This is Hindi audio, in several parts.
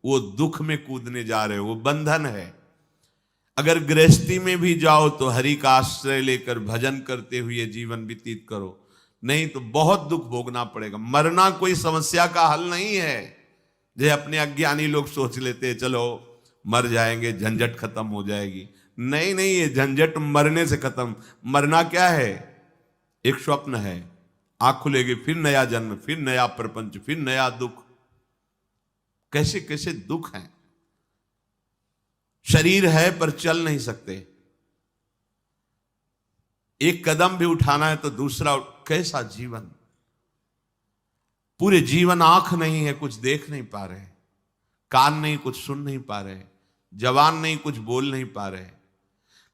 वो दुख में कूदने जा रहे हो, वो बंधन है। अगर गृहस्थी में भी जाओ तो हरि का आश्रय लेकर भजन करते हुए जीवन व्यतीत करो, नहीं तो बहुत दुख भोगना पड़ेगा। मरना कोई समस्या का हल नहीं है। जो अपने अज्ञानी लोग सोच लेते हैं चलो मर जाएंगे, झंझट खत्म हो जाएगी। नहीं नहीं, ये झंझट मरने से खत्म। मरना क्या है? एक स्वप्न है, आंख खुलेगी फिर नया जन्म, फिर नया प्रपंच, फिर नया दुख। कैसे कैसे दुख हैं। शरीर है पर चल नहीं सकते, एक कदम भी उठाना है तो दूसरा। कैसा जीवन! पूरे जीवन आंख नहीं है, कुछ देख नहीं पा रहे, कान नहीं, कुछ सुन नहीं पा रहे, जबान नहीं, कुछ बोल नहीं पा रहे।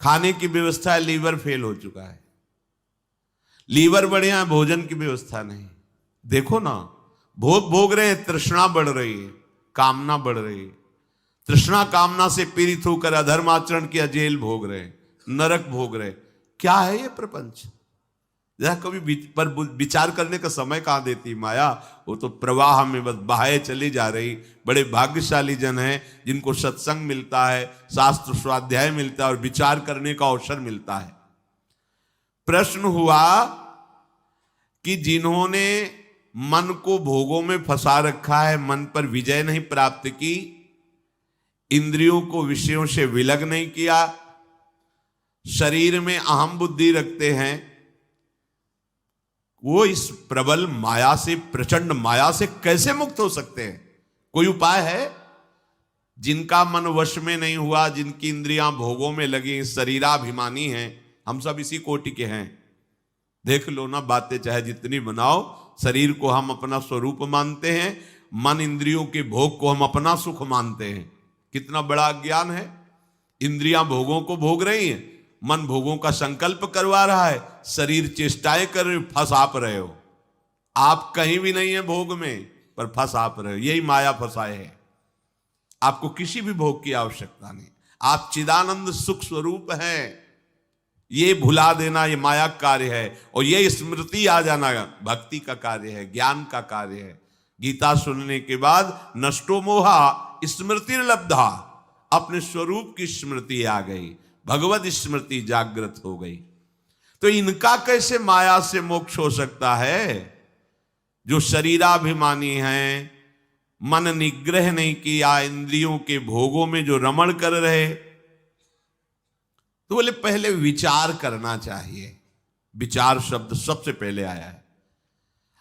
खाने की व्यवस्था है, लीवर फेल हो चुका है। लीवर बढ़िया है, भोजन की व्यवस्था नहीं। देखो ना, भोग भोग रहे हैं, तृष्णा बढ़ रही है, कामना बढ़ रही है। तृष्णा कामना से पीड़ित होकर अधर्म आचरण किया, जेल भोग रहे, नरक भोग रहे। क्या है ये प्रपंच? जरा कभी पर विचार करने का समय कहां देती माया। वो तो प्रवाह में बस बहाए चली जा रही। बड़े भाग्यशाली जन हैं जिनको सत्संग मिलता है, शास्त्र स्वाध्याय मिलता है और विचार करने का अवसर मिलता है। प्रश्न हुआ कि जिन्होंने मन को भोगों में फंसा रखा है, मन पर विजय नहीं प्राप्त की, इंद्रियों को विषयों से विलग नहीं किया, शरीर में अहम बुद्धि रखते हैं, वो इस प्रबल माया से, प्रचंड माया से कैसे मुक्त हो सकते हैं? कोई उपाय है? जिनका मन वश में नहीं हुआ, जिनकी इंद्रियां भोगों में लगी, शरीराभिमानी हैं। हम सब इसी कोटि के हैं। देख लो ना, बातें चाहे जितनी बनाओ, शरीर को हम अपना स्वरूप मानते हैं, मन इंद्रियों के भोग को हम अपना सुख मानते हैं। कितना बड़ा अज्ञान है। इंद्रियां भोगों को भोग रही हैं, मन भोगों का संकल्प करवा रहा है, शरीर चेष्टाएं कर रहे हो, फंस आप रहे हो। आप कहीं भी नहीं है भोग में, पर फंस आप रहे हो। यही माया फंसाए है। आपको किसी भी भोग की आवश्यकता नहीं, आप चिदानंद सुख स्वरूप हैं। ये भुला देना ये माया कार्य है, और ये स्मृति आ जाना भक्ति का कार्य है, ज्ञान का कार्य है। गीता सुनने के बाद नष्टो मोहा स्मृति लब्धा, अपने स्वरूप की स्मृति आ गई, भगवत स्मृति जागृत हो गई। तो इनका कैसे माया से मोक्ष हो सकता है? जो शरीराभिमानी हैं, मन निग्रह नहीं किया, इंद्रियों के भोगों में जो रमण कर रहे, तो बोले पहले विचार करना चाहिए। विचार शब्द सबसे पहले आया है।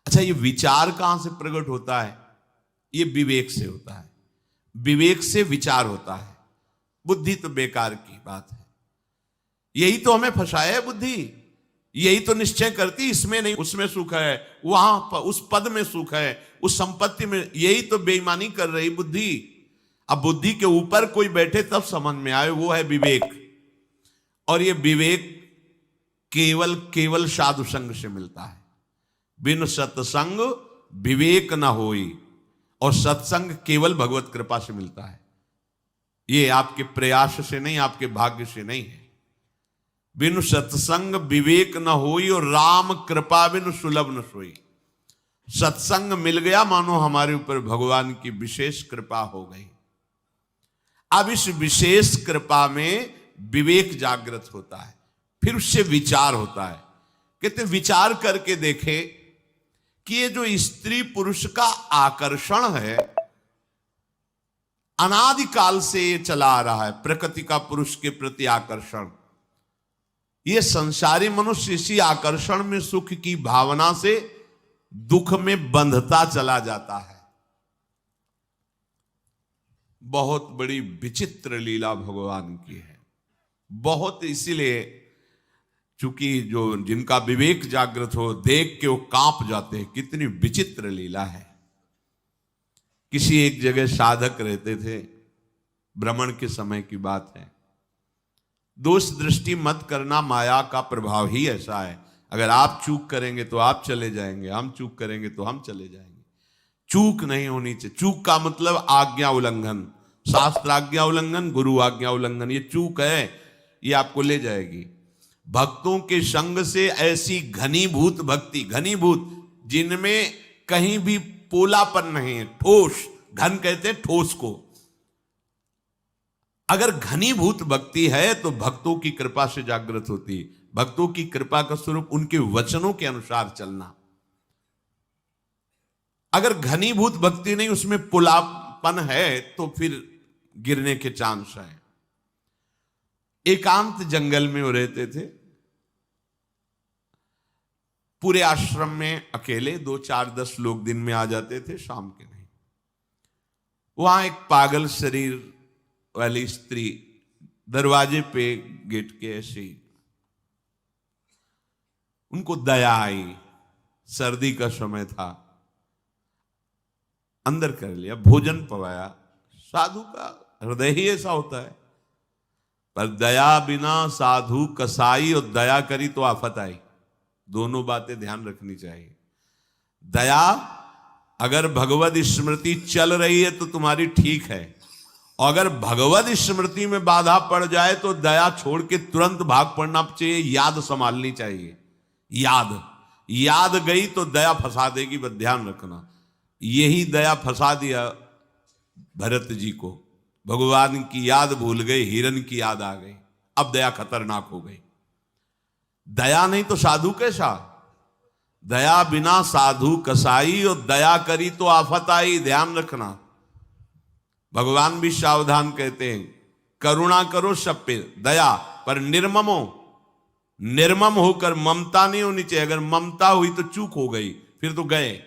अच्छा, ये विचार कहां से प्रकट होता है? ये विवेक से होता है। विवेक से विचार होता है। बुद्धि तो बेकार की बात है। यही तो हमें फंसाया है बुद्धि। यही तो निश्चय करती, इसमें नहीं उसमें सुख है, वहां उस पद में सुख है, उस संपत्ति में। यही तो बेईमानी कर रही बुद्धि। अब बुद्धि के ऊपर कोई बैठे तब समझ में आए, वो है विवेक। और ये विवेक केवल साधु संग से मिलता है। बिन सत्संग विवेक न होई, और सत्संग केवल भगवत कृपा से मिलता है। ये आपके प्रयास से नहीं, आपके भाग्य से नहीं है। बिनु सत्संग विवेक न होई, और राम कृपा बिनु सुलभ न सोई। सत्संग मिल गया, मानो हमारे ऊपर भगवान की विशेष कृपा हो गई। अब इस विशेष कृपा में विवेक जागृत होता है, फिर उससे विचार होता है। कहते विचार करके देखे कि ये जो स्त्री पुरुष का आकर्षण है, अनादिकाल से ये चला आ रहा है, प्रकृति का पुरुष के प्रति आकर्षण। ये संसारी मनुष्य इसी आकर्षण में सुख की भावना से दुख में बंधता चला जाता है। बहुत बड़ी विचित्र लीला भगवान की है। बहुत, इसीलिए चूंकि जो जिनका विवेक जागृत हो, देख के वो कांप जाते हैं। कितनी विचित्र लीला है। किसी एक जगह साधक रहते थे, भ्रमण के समय की बात है। दोष दृष्टि मत करना, माया का प्रभाव ही ऐसा है। अगर आप चूक करेंगे तो आप चले जाएंगे, हम चूक करेंगे तो हम चले जाएंगे। चूक नहीं होनी चाहिए। चूक का मतलब आज्ञा उल्लंघन, शास्त्र आज्ञा उल्लंघन, गुरु आज्ञा उल्लंघन, ये चूक है, ये आपको ले जाएगी। भक्तों के संग से ऐसी घनीभूत भक्ति, घनीभूत जिनमें कहीं भी पोलापन नहीं है, ठोस, घन कहते हैं ठोस को, अगर घनीभूत भक्ति है तो भक्तों की कृपा से जागृत होती। भक्तों की कृपा का स्वरूप उनके वचनों के अनुसार चलना। अगर घनीभूत भक्ति नहीं, उसमें पुलापन है, तो फिर गिरने के चांस है। एकांत जंगल में वो रहते थे, पूरे आश्रम में अकेले 2, 4, 10 लोग दिन में आ जाते थे, शाम के नहीं। वहां एक पागल शरीर वाली स्त्री दरवाजे पे गेट के ऐसे ही, उनको दया आई, सर्दी का समय था, अंदर कर लिया, भोजन पवाया। साधु का हृदय ही ऐसा होता है। पर दया बिना साधु कसाई, और दया करी तो आफत आई। दोनों बातें ध्यान रखनी चाहिए। दया, अगर भगवद स्मृति चल रही है तो तुम्हारी ठीक है, और अगर भगवद स्मृति में बाधा पड़ जाए तो दया छोड़ के तुरंत भाग पड़ना चाहिए। याद संभालनी चाहिए। याद गई तो दया फंसा देगी, बस ध्यान रखना। यही दया फंसा दिया भरत जी को। भगवान की याद भूल गए, हिरण की याद आ गई, अब दया खतरनाक हो गई। दया नहीं तो साधु कैसा? दया बिना साधु कसाई, और दया करी तो आफत आई। ध्यान रखना। भगवान भी सावधान कहते हैं, करुणा करो सब पे, दया पर निर्मम होकर। ममता नहीं होनी चाहिए। अगर ममता हुई तो चूक हो गई, फिर तो गए।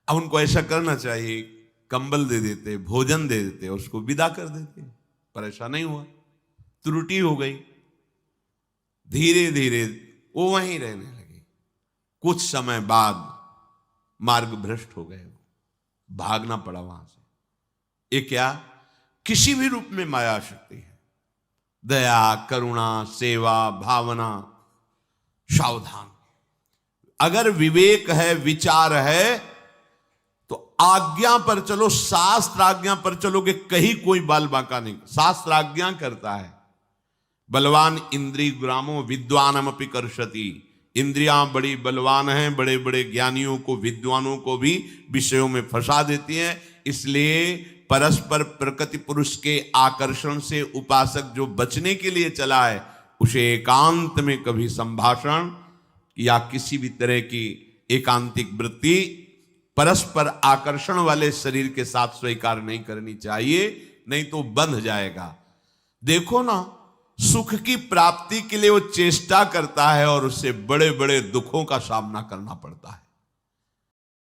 अब उनको ऐसा करना चाहिए, कंबल दे देते, भोजन दे देते, उसको विदा कर देते, पर ऐसा नहीं हुआ। त्रुटि हो गई। धीरे धीरे वो वहीं रहने लगे। कुछ समय बाद मार्ग भ्रष्ट हो गए, भागना पड़ा वहां से। ये क्या? किसी भी रूप में माया शक्ति है। दया, करुणा, सेवा, भावना, सावधान। अगर विवेक है, विचार है, तो आज्ञा पर चलो, शास्त्र आज्ञा पर चलोगे, कहीं कोई बाल बांका नहीं। शास्त्र आज्ञा करता है, बलवान इंद्रिय ग्रामो विद्वानमपि कर्षति। इंद्रियां बड़ी बलवान हैं, बड़े बड़े ज्ञानियों को, विद्वानों को भी विषयों में फंसा देती हैं। इसलिए परस्पर प्रकृति पुरुष के आकर्षण से उपासक जो बचने के लिए चला है, उसे एकांत में कभी संभाषण या किसी भी तरह की एकांतिक वृत्ति परस्पर आकर्षण वाले शरीर के साथ स्वीकार नहीं करनी चाहिए, नहीं तो बंध जाएगा। देखो ना, सुख की प्राप्ति के लिए वो चेष्टा करता है और उससे बड़े बड़े दुखों का सामना करना पड़ता है।